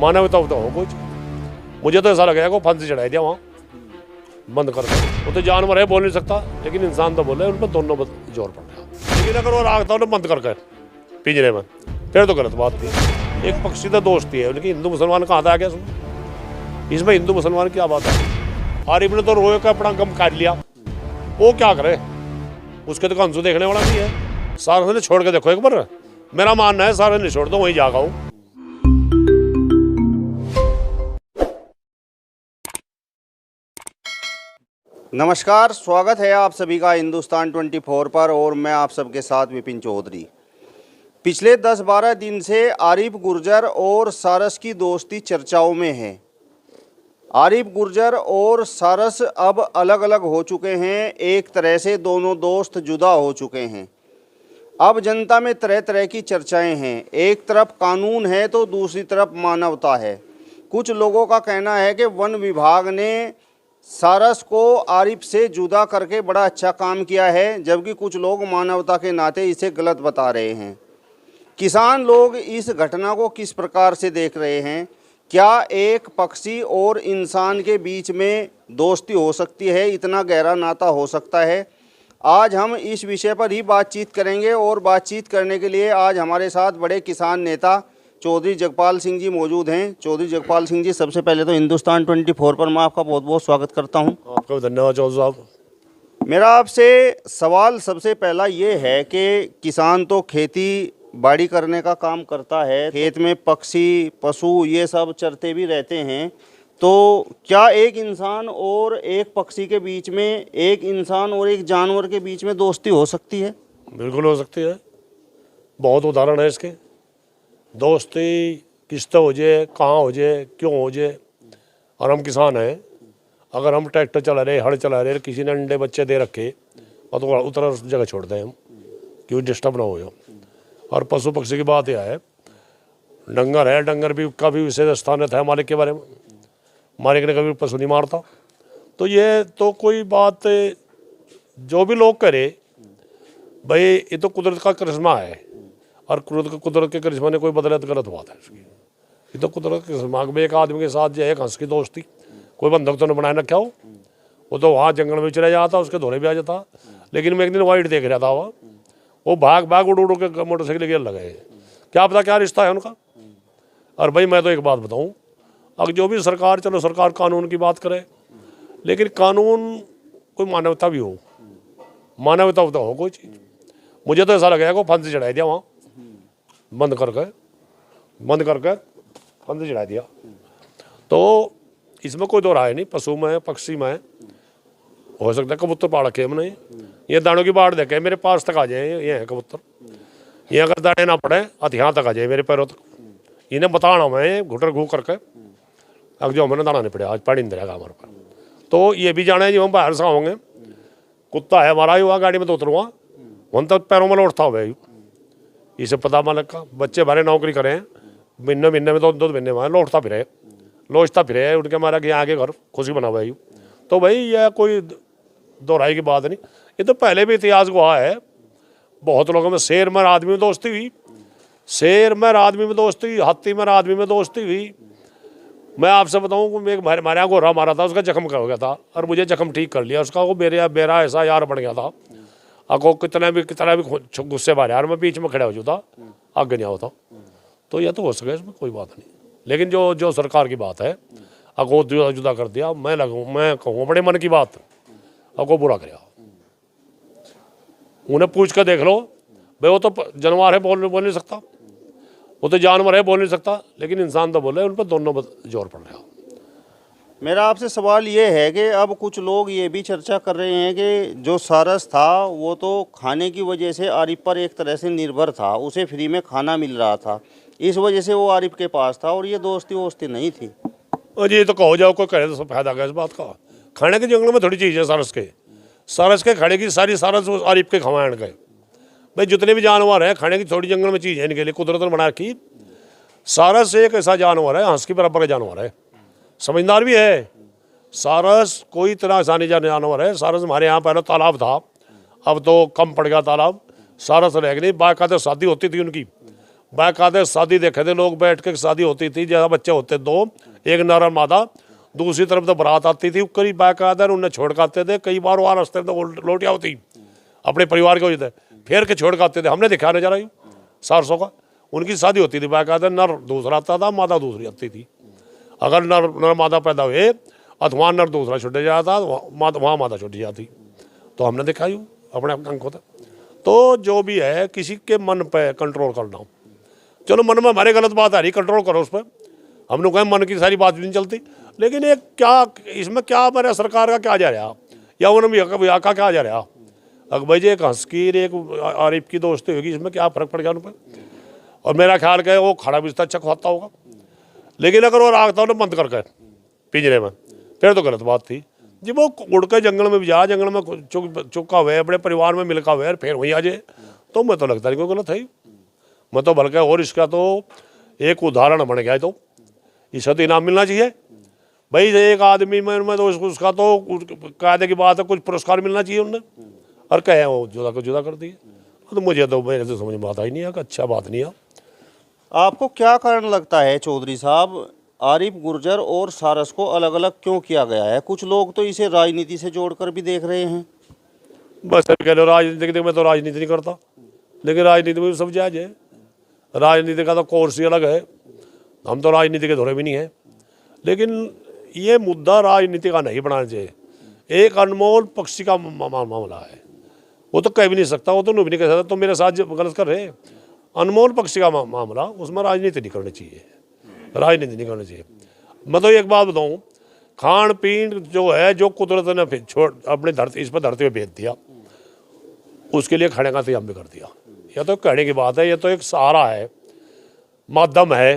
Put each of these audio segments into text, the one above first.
मानवता तो हो कुछ। मुझे तो ऐसा लगेगा को फांसी चढ़ाई दिया वहाँ बंद कर दो। वो तो जानवर है, बोल नहीं सकता, लेकिन इंसान तो बोले, उन पर दोनों जोर पड़ गया। लेकिन अगर वो राखता उन्हें बंद करके पिंजरे में, फिर तो गलत बात थी। एक पक्षी तो दोस्ती है उनकी, हिंदू मुसलमान कहाँ था क्या इसमें हिंदू मुसलमान क्या बात है। आरिफ ने तो रोए का अपना गम काट लिया, वो क्या करे, उसके तो कंसू देखने वाला नहीं है। सारे ने छोड़ के देखो एक बार, मेरा मानना है सारे ने छोड़ दो, वहीं जागा हूँ। नमस्कार, स्वागत है आप सभी का हिंदुस्तान 24 पर और मैं आप सबके साथ विपिन चौधरी। पिछले 10-12 दिन से आरिफ गुर्जर और सारस की दोस्ती चर्चाओं में है। आरिफ गुर्जर और सारस अब अलग अलग हो चुके हैं, एक तरह से दोनों दोस्त जुदा हो चुके हैं। अब जनता में तरह तरह की चर्चाएं हैं, एक तरफ कानून है तो दूसरी तरफ मानवता है। कुछ लोगों का कहना है कि वन विभाग ने सारस को आरिफ से जुदा करके बड़ा अच्छा काम किया है, जबकि कुछ लोग मानवता के नाते इसे गलत बता रहे हैं। किसान लोग इस घटना को किस प्रकार से देख रहे हैं? क्या एक पक्षी और इंसान के बीच में दोस्ती हो सकती है, इतना गहरा नाता हो सकता है? आज हम इस विषय पर ही बातचीत करेंगे और बातचीत करने के लिए आज हमारे साथ बड़े किसान नेता चौधरी जगपाल सिंह जी मौजूद हैं। चौधरी जगपाल सिंह जी, सबसे पहले तो हिंदुस्तान 24 पर मैं आपका बहुत बहुत स्वागत करता हूं। आपका धन्यवाद चौधरी साहब। मेरा आपसे सवाल सबसे पहला ये है कि किसान तो खेती बाड़ी करने का काम करता है, खेत में पक्षी पशु ये सब चरते भी रहते हैं, तो क्या एक इंसान और एक पक्षी के बीच में, एक इंसान और एक जानवर के बीच में दोस्ती हो सकती है? बिल्कुल हो सकती है, बहुत उदाहरण है इसके। दोस्ती किस तरह हो जाए, कहाँ हो जाए, क्यों हो जाए। और हम किसान हैं, अगर हम ट्रैक्टर चला रहे, हल चला रहे, किसी ने अंडे बच्चे दे रखे और तो उतर जगह छोड़ दें हम, क्यों डिस्टर्ब ना हो जाओ। और पशु पक्षी की बात यह है, डंगर है, डंगर भी का भी विशेष स्थान है मालिक के बारे में। मालिक ने कभी पशु नहीं मारता, तो ये तो कोई बात जो भी लोग करे भाई, ये तो कुदरत का करिश्मा है। और कुदरत के करिश्मा ने कोई बदले तो गलत बात है इसकी। ये तो कुदरत के करिश्मा में एक आदमी के साथ जो है हंस की दोस्ती, कोई बंधक तो नहीं बनाए रखा हो, वो तो वहाँ जंगल में चला जाता, उसके धोने भी आ जाता। लेकिन मैं एक दिन वाइट देख रहा था, वो भाग उड़ के मोटरसाइकिल गिर लगे, क्या पता क्या रिश्ता है उनका। और भाई मैं तो एक बात बताऊँ, अब जो भी सरकार, चलो सरकार कानून की बात करे, लेकिन कानून कोई मानवता भी हो, मानवता तो हो कोई चीज़। मुझे तो ऐसा लगेगा को फांसी चढ़ाई दिया वहाँ बंद करके फांसी चढ़ा दिया। तो इसमें कोई दो राय नहीं, पशु में पक्षी में हो सकता है। कबूतर पाड़ रखे हमने, ये दानों की बाढ़ देखे मेरे पास तक आ जाए, ये है कबूतर, ये अगर दाने ना पड़े हथियार तक आ जाए मेरे पैरों तक, इन्हें बताना मैं घुटर घू करके अब जो हमें दाना नहीं पड़े, आज पानी नहीं रहेगा हमारे पर। तो ये भी जाने जो हम बाहर से आओगे, कुत्ता है हमारा हुआ, गाड़ी में तो उतरूँगा वहाँ तक पैरों में लौटता हुआ, इसे पता मालक का। बच्चे भरे नौकरी करें, महीने में दो महीने में लौटता फिरे उनके मारा कि आगे घर खुशी बना हुआ है। तो भाई यह कोई दोहराई की बात नहीं, ये तो पहले भी इतिहास गवाह है। बहुत लोगों में शेर मर आदमी में दोस्ती हुई, शेर मर आदमी में दोस्ती हुई, हाथी मर आदमी में दोस्ती हुई। मैं आपसे बताऊँ, हमारे यहाँ गोरा मारा था, उसका जख्म हो गया था और मुझे जख्म ठीक कर लिया उसका। वो मेरा ऐसा यार बन गया था, अगो कितना भी गुस्से बारे यार मैं बीच में खड़ा हो जाता, आगे नहीं होता। तो यह तो हो सके, इसमें कोई बात नहीं। लेकिन जो सरकार की बात है, अगो जुदा कर दिया, मैं कहूँ बड़े मन की बात, अगो बुरा कराया। उन्हें पूछ कर देख लो भाई, वो तो जानवर है, बोल नहीं सकता, वो तो जानवर है, बोल नहीं सकता, लेकिन इंसान तो बोले, उन पर दोनों जोर पड़ रहा। मेरा आपसे सवाल ये है कि अब कुछ लोग ये भी चर्चा कर रहे हैं कि जो सारस था वो तो खाने की वजह से आरिफ पर एक तरह से निर्भर था, उसे फ्री में खाना मिल रहा था, इस वजह से वो आरिफ के पास था, और ये दोस्ती नहीं थी। और ये तो कहो जाओ, कोई करे तो फायदा क्या इस बात का। खाने के जंगल में थोड़ी चीज़ है सारस के खाने की सारी सारस आरिफ के खवाएण गए। भाई जितने भी जानवर हैं, खाने की थोड़ी जंगल में चीज़ है इनके लिए, कुदरत ने बना रखी। सारस एक ऐसा जानवर है, हंस की बराबर का जानवर है, समझदार भी है। सारस कोई इतना आसानी जानवर है। सारस हमारे यहाँ पहले तालाब था, अब तो कम पड़ गया तालाब, सारस रह गई। बाका तो शादी होती थी उनकी, बाकायदे शादी देखे थे लोग बैठ के, शादी होती थी, जहाँ बच्चे होते दो, एक नर और मादा, दूसरी तरफ तो बारात आती थी, करीब बाकायदा उन्हें छोड़ के आते थे। कई बार वहाँ रास्ते तो लोटिया होती अपने परिवार के वजह से फेर के छोड़ के आते थे। हमने दिखा नहीं जा रहा 400 का, उनकी शादी होती थी बाकायदा, नर दूसरा आता था, मादा दूसरी आती थी। अगर नर मादा पैदा हुए अथवा नर दूसरा छुट जाता, वहाँ मादा छुट जाती। तो हमने देखा यूँ अपने अंक होता। तो जो भी है किसी के मन पे कंट्रोल करना, चलो मन में हमारे गलत बात आ रही, कंट्रोल करो उस पर, हम लोग कहें मन की सारी बात भी नहीं चलती। लेकिन एक क्या इसमें क्या मेरा सरकार का क्या जा रहा, या उन्होंने का क्या जा रहा। अगर भाई जी एक हंसकीर एक आरिफ की दोस्ती होगी, इसमें क्या फ़र्क पड़ गया उन पर। और मेरा ख्याल है वो खड़ा भी अच्छा खाता होगा, लेकिन अगर वो राखता उन्हें बंद करके पिंजरे में, फिर तो गलत बात थी जी। वो उड़ के जंगल में भी जा, जंगल में चुका हुआ है, अपने परिवार में मिलका हुआ है, फिर वहीं आ जाए, तो मैं तो लगता नहीं कोई गलत है। मैं तो बल्कि और इसका तो एक उदाहरण बन गया है, तो इसका तो इनाम मिलना चाहिए भाई। एक आदमी में तो उसका तो कायदे की बात है, कुछ पुरस्कार मिलना चाहिए उन्हें, और कहे वो जुदा को जुदा कर दिए। तो मुझे तो मेरे तो समझ में बात आई नहीं है, अच्छा बात नहीं है। आपको क्या कारण लगता है चौधरी साहब, आरिफ गुर्जर और सारस को अलग अलग क्यों किया गया है? कुछ लोग तो इसे राजनीति से जोड़कर भी देख रहे हैं। बस कह लो राजनीति, मैं तो राजनीति नहीं करता, लेकिन राजनीति में सब जायज है। राजनीति का तो कोर्स ही अलग है, हम तो राजनीति के धोरे भी नहीं है। लेकिन ये मुद्दा राजनीति का नहीं बनाना चाहिए। एक अनमोल पक्षी का मामला है, वो तो कह भी नहीं सकता, वो तो नहीं कह सकता तो मेरे साथ गलत कर रहे। अनमोल पक्षी का मामला, उसमें राजनीति नहीं करनी चाहिए, राजनीति नहीं करनी चाहिए। मैं तो एक बात बताऊँ, खान पीन जो है, जो कुदरत ने छोड़ अपनी धरती इस पर धरती में भेज दिया, उसके लिए खाने का इंतजाम भी कर दिया। यह तो कहने की बात है, यह तो एक सहारा है, माध्यम है।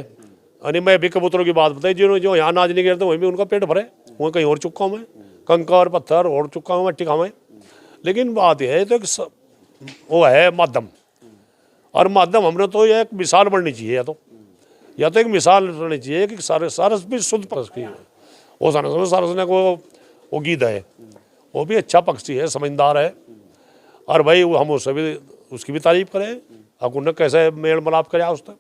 यानी मैं भी कबूतरों की बात बताई, जिन्होंने जो यहाँ नाच नहीं करते वहीं भी उनका पेट भरे, वहीं कहीं और चुका हूँ मैं, कंकर पत्थर और चुका हूँ, मट्टी खाऊँ। लेकिन बात यह है तो एक वो है माध्यम, और माध्यम हमने तो यह एक मिसाल बननी चाहिए, या तो एक मिसाल बननी चाहिए कि सारस भी शुद्ध पक्षी है। वो सारस ने वो गीत है, वो भी अच्छा पक्षी है, समझदार है, और भाई हम उससे भी उसकी भी तारीफ करें, अब उन्हें कैसे मेल मिलाप करे उससे,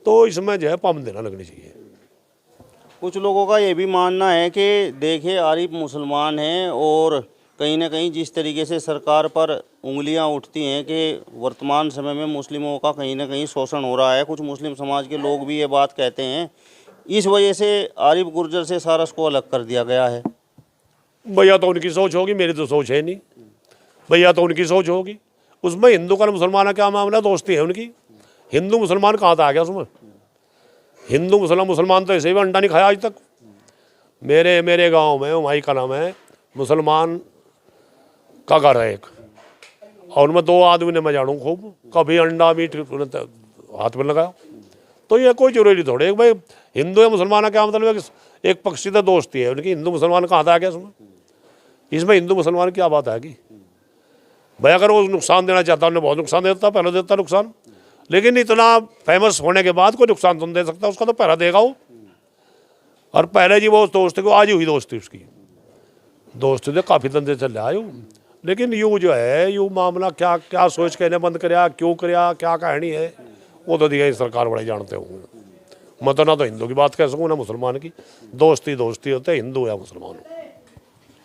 तो इसमें जो है पाम देना लगनी चाहिए। कुछ लोगों का ये भी मानना है कि देखिए आरिफ मुसलमान हैं, और कहीं ना कहीं जिस तरीके से सरकार पर उंगलियां उठती हैं कि वर्तमान समय में मुस्लिमों का कहीं ना कहीं शोषण हो रहा है, कुछ मुस्लिम समाज के लोग भी ये बात कहते हैं, इस वजह से आरिफ गुर्जर से सारस को अलग कर दिया गया है। भैया तो उनकी सोच होगी, मेरी तो सोच है नहीं भैया, तो उनकी सोच होगी। उसमें हिंदू का मुसलमान का क्या मामला, दोस्ती है उनकी। हिंदू मुसलमान कहाँ था आ गया उसमें? हिंदू मुसलमान तो ऐसे भी अंडा नहीं खाया आज तक। मेरे गांव में वहीं का नाम है, मुसलमान का घर है एक, और उनमें 2 आदमी ने मैं जानूँ खूब, कभी अंडा मीट हाथ में लगाया। तो ये कोई जरूरी थोड़ी है भाई हिंदू या मुसलमान का क्या मतलब है, एक पक्षी तो दोस्ती है उनकी। हिंदू मुसलमान कहाँ था आ गया इसमें? इसमें हिंदू मुसलमान क्या बात आएगी भाई? अगर वो नुकसान देना चाहता उन्हें बहुत नुकसान देता, पहले देता नुकसान, लेकिन इतना फेमस होने के बाद कोई नुकसान तो नहीं दे सकता, उसका तो पहला देगा वो। और पहले जी वो दोस्ती को आज ही हुई दोस्ती, उसकी दोस्ती तो काफ़ी धंधे चल रहा है। लेकिन यूँ जो है यूँ मामला क्या क्या सोच के इन्हें बंद कराया, क्यों कराया, क्या कहानी है, वो तो दिया सरकार बड़े जानते होंगे। मैं तो ना तो हिंदू की बात कह सकूँ ना मुसलमान की, दोस्ती होते हिंदू या मुसलमान।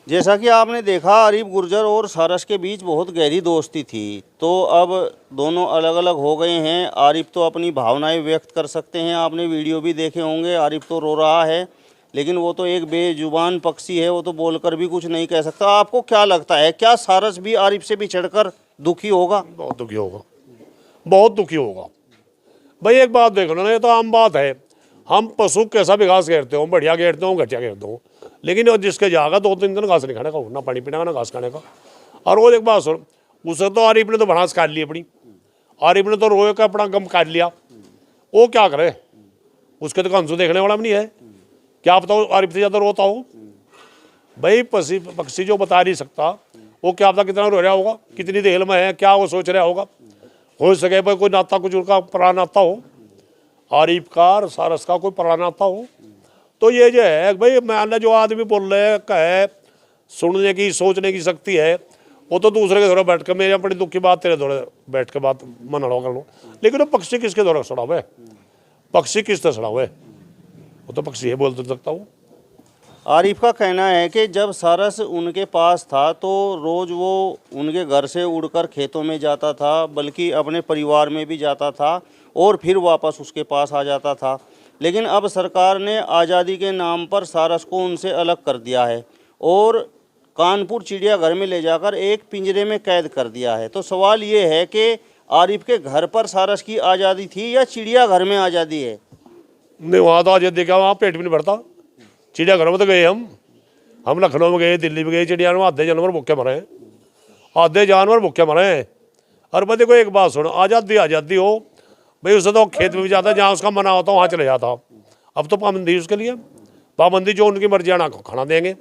जैसा कि आपने देखा आरिफ गुर्जर और सारस के बीच बहुत गहरी दोस्ती थी, तो अब दोनों अलग अलग हो गए हैं। आरिफ तो अपनी भावनाएं व्यक्त कर सकते हैं, आपने वीडियो भी देखे होंगे, आरिफ तो रो रहा है, लेकिन वो तो एक बेजुबान पक्षी है, वो तो बोलकर भी कुछ नहीं कह सकता। आपको क्या लगता है, क्या सारस भी आरिफ से बिछड़कर दुखी होगा? बहुत दुखी होगा, बहुत दुखी होगा भाई। एक बात देख लो ना, ये तो आम बात है, हम पशु कैसा भी घास घेरते हो, बढ़िया घेरते हो, घटिया घेरते हो, लेकिन जिसके जाएगा 2-3 दिन घास नहीं खाने का, ना पानी पीने का, ना घास खाने का। और वो एक बात सुन, उसे तो आरिफ ने तो भड़ास काट ली अपनी, आरिफ ने तो रोए का अपना गम काट लिया, वो क्या करे? उसके तो आंसू देखने वाला भी नहीं है, क्या बताओ आरिफ से ज़्यादा रोता हो भाई? पक्षी जो बता नहीं सकता, वो क्या पता कितना रो रहा होगा, कितनी देर में है, क्या वो सोच रहा होगा। हो सके भाई कोई नाता कुछ उनका पुराना नाता हो, आरिफ का और सारस का कोई पुराना नाता हो। तो ये जो है भाई, मान लो जो आदमी बोल रहे हैं कहे, सुनने की सोचने की शक्ति है, वो तो दूसरे के दौरे बैठ कर मेरी अपनी दुख की बात तेरे दौरे बैठ के बात मन लो कर लो, लेकिन वो पक्षी किसके दौरे सड़ा हुआ है, पक्षी किस तरह सड़ा हुआ है, वो तो पक्षी है बोल तो सकता हूँ। आरिफ का कहना है कि जब सारस उनके पास था तो रोज़ वो उनके घर से उड़कर खेतों में जाता था, बल्कि अपने परिवार में भी जाता था और फिर वापस उसके पास आ जाता था। लेकिन अब सरकार ने आज़ादी के नाम पर सारस को उनसे अलग कर दिया है और कानपुर चिड़ियाघर में ले जाकर एक पिंजरे में कैद कर दिया है। तो सवाल ये है कि आरिफ के घर पर सारस की आज़ादी थी या चिड़ियाघर में आज़ादी है? नहीं, वहाँ तो आज देखा, वहाँ पेट भी नहीं भरता। चिड़ियाघर में तो गए हम लखनऊ में गए, दिल्ली में गए, चिड़ियाघर में आधे जानवर भूखे मरे हैं, आधे जानवर भूखे मरे हैं। और मैं देखो एक बात सुनो, आज़ादी हो भाई, उससे तो खेत में भी जाता, जहाँ उसका मना होता वहाँ चले जाता। अब तो पाबंदी उसके लिए, पाबंदी जो उनकी मर्जी आना खाना देंगे,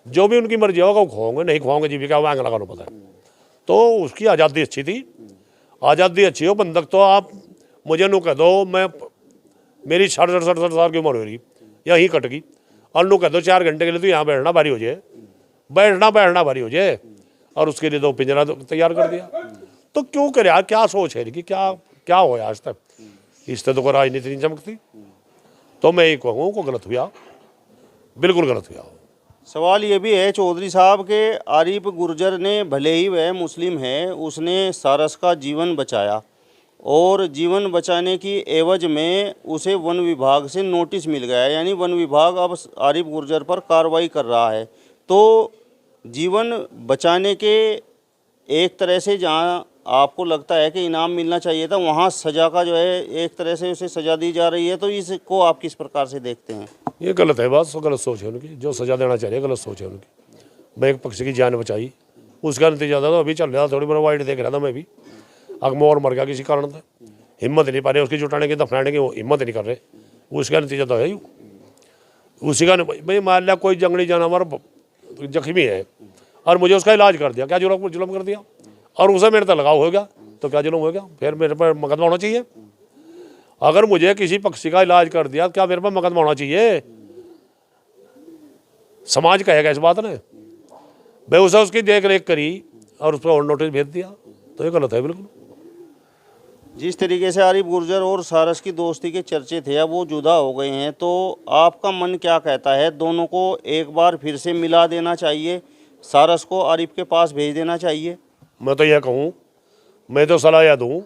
जो भी उनकी मर्जी होगा वो खुआओगे, नहीं खुआओगे जीविका वांग लगाना पता है। तो उसकी आज़ादी अच्छी थी, आज़ादी अच्छी हो। बंधक तो आप मुझे नू कह दो, मैं मेरी 60-67 साल की उम्र हो रही, यहीं कट गई, और नू कह दो 4 घंटे के लिए तो यहाँ बैठना भारी हो जाए, बैठना भारी हो जाए, और उसके लिए तो पिंजरा तैयार कर दिया। तो क्यों करे यार, क्या सोच है कि क्या हो आज तक, इससे तो कोई राजनीति नहीं चमकती। तो मैं ये कहूँ को गलत हुआ, बिल्कुल गलत हुआ। सवाल ये भी है चौधरी साहब के आरिफ गुर्जर ने, भले ही वह मुस्लिम है, उसने सारस का जीवन बचाया और जीवन बचाने की एवज में उसे वन विभाग से नोटिस मिल गया, यानी वन विभाग अब आरिफ गुर्जर पर कार्रवाई कर रहा है। तो जीवन बचाने के एक तरह से जहां आपको लगता है कि इनाम मिलना चाहिए था, वहां सज़ा का जो है एक तरह से उसे सज़ा दी जा रही है। तो इसको आप किस प्रकार से देखते हैं? ये गलत है, बस गलत सोच है उनकी, जो सज़ा देना चाहिए गलत सोच है उनकी। मैं एक पक्षी की जान बचाई, उसका नतीजा था तो अभी चल रहा था, थोड़ी बड़ा वाइट देख रहा था मैं भी, अगमोर मर गया किसी कारण से, हिम्मत नहीं पा रहे उसकी जुटाने की, दफनाने की वो हिम्मत नहीं कर रहे, उसका नतीजा तो है उसी का। भाई मान लिया कोई जंगली जानवर जख्मी है और मुझे उसका इलाज कर दिया, क्या जुल्म कर दिया, और उसे मेरे तक लगाव हो गया तो क्या जुल्म हो गया, फिर मेरे पर मुकदमा होना चाहिए। अगर मुझे किसी पक्षी का इलाज कर दिया क्या मेरे पर मुकदमा होना चाहिए? समाज कहेगा इस बात ने, भाई उसे उसकी देख रेख करी और उस पर और नोटिस भेज दिया, तो ये गलत है बिल्कुल। जिस तरीके से आरिफ गुर्जर और सारस की दोस्ती के चर्चे थे, अब वो जुदा हो गए हैं, तो आपका मन क्या कहता है? दोनों को एक बार फिर से मिला देना चाहिए, सारस को आरिफ के पास भेज देना चाहिए? मैं तो यह कहूँ, मैं तो सलाह यह दूँ,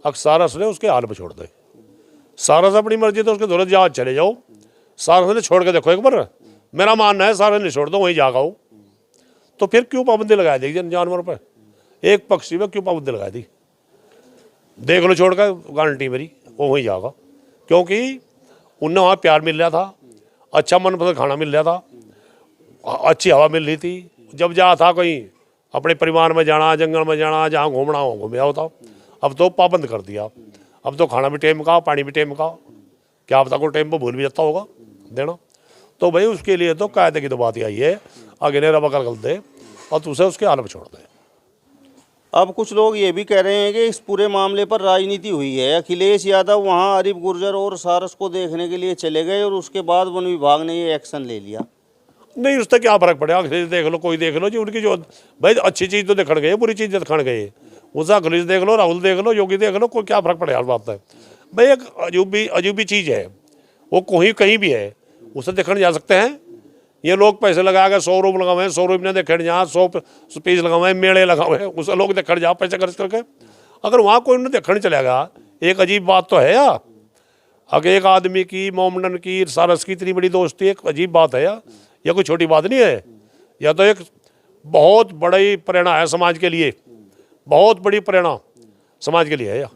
अगर सारस ने उसके हाल पर छोड़ दे, सारस अपनी मर्जी तो उसके दौलत जहाँ चले जाओ, सारस ने छोड़ के देखो एक बार, मेरा मानना है सारस ने छोड़ दो वहीं जागाओ। तो फिर क्यों पाबंदी लगा दी जानवर पर, एक पक्षी में क्यों पाबंदी लगा दी? देख लो छोड़ कर, गारंटी मेरी वो वहीं जाएगा, क्योंकि उन्हें वहाँ प्यार मिल रहा था, अच्छा मनपसंद खाना मिल रहा था, अच्छी हवा मिल रही थी। जब जहाँ था कहीं अपने परिवार में जाना, जंगल में जाना, जहाँ घूमना हो घूम होता। अब तो पाबंद कर दिया, अब तो खाना भी टाइम का, पानी भी टाइम का, क्या पता को टाइम पर भूल भी जाता होगा देना। तो भाई उसके लिए तो कायदे की तो बात ही आई है, आगे ने रबा कर दे और तुझे उसके हाल में छोड़ दे। अब कुछ लोग ये भी कह रहे हैं कि इस पूरे मामले पर राजनीति हुई है। अखिलेश यादव वहां आरिफ गुर्जर और सारस को देखने के लिए चले गए और उसके बाद वन विभाग ने ये एक्शन ले लिया। नहीं, उससे क्या फर्क पड़ेगा? अखिलेश देख लो, कोई देख लो, जो उनकी जो भाई अच्छी चीज़ तो देखण गए, बुरी चीज़ देखण गए, उसका अखिलेश देख लो, राहुल देख लो, योगी देख लो, कोई क्या फर्क पड़ेगा? इस बात है भाई, एक अजूबी चीज़ है वो, कोई कहीं भी है उसे देखने जा सकते हैं। ये लोग पैसे लगा के 100 रुपये लगाए, 100 रुपये ने देखने जहाँ 100 पीस लगाए, मेले लगाए, उसे लोग देखने जाओ पैसे खर्च करके। अगर वहाँ कोई उन्हें देखने चलेगा, एक अजीब बात तो है यार। अगर एक आदमी की, मोमडन की, सारस की इतनी बड़ी दोस्ती एक अजीब बात है यार, यह कोई छोटी बात नहीं है। यह तो एक बहुत बड़ी प्रेरणा है समाज के लिए, बहुत बड़ी प्रेरणा समाज के लिए है यार।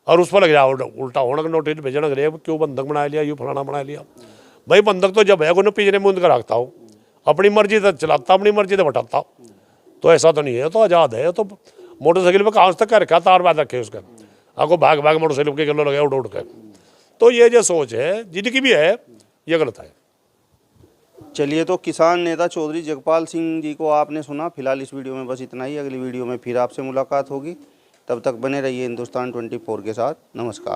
और उस पर लग जाओ उल्टा होना, नोटिस भेजना करे क्यों बंधक बना लिया, यूँ फलाना बना लिया। भाई बंधक तो जब है उन्हें पिंजरे में कर रखता हो, अपनी मर्जी से चलाता, अपनी मर्जी से बटाता, तो ऐसा तो नहीं है, तो आज़ाद है। तो मोटरसाइकिल पर कहाँ तक कर रखा, तार बांध रखे उसका, आपको भाग मोटरसाइकिल के किलो लगे उड़ के। तो ये जो सोच है जिनकी भी है, ये गलत है। चलिए, तो किसान नेता चौधरी जगपाल सिंह जी को आपने सुना। फिलहाल इस वीडियो में बस इतना ही। अगली वीडियो में फिर आपसे मुलाकात होगी, तब तक बने रहिए हिंदुस्तान 24 के साथ। नमस्कार।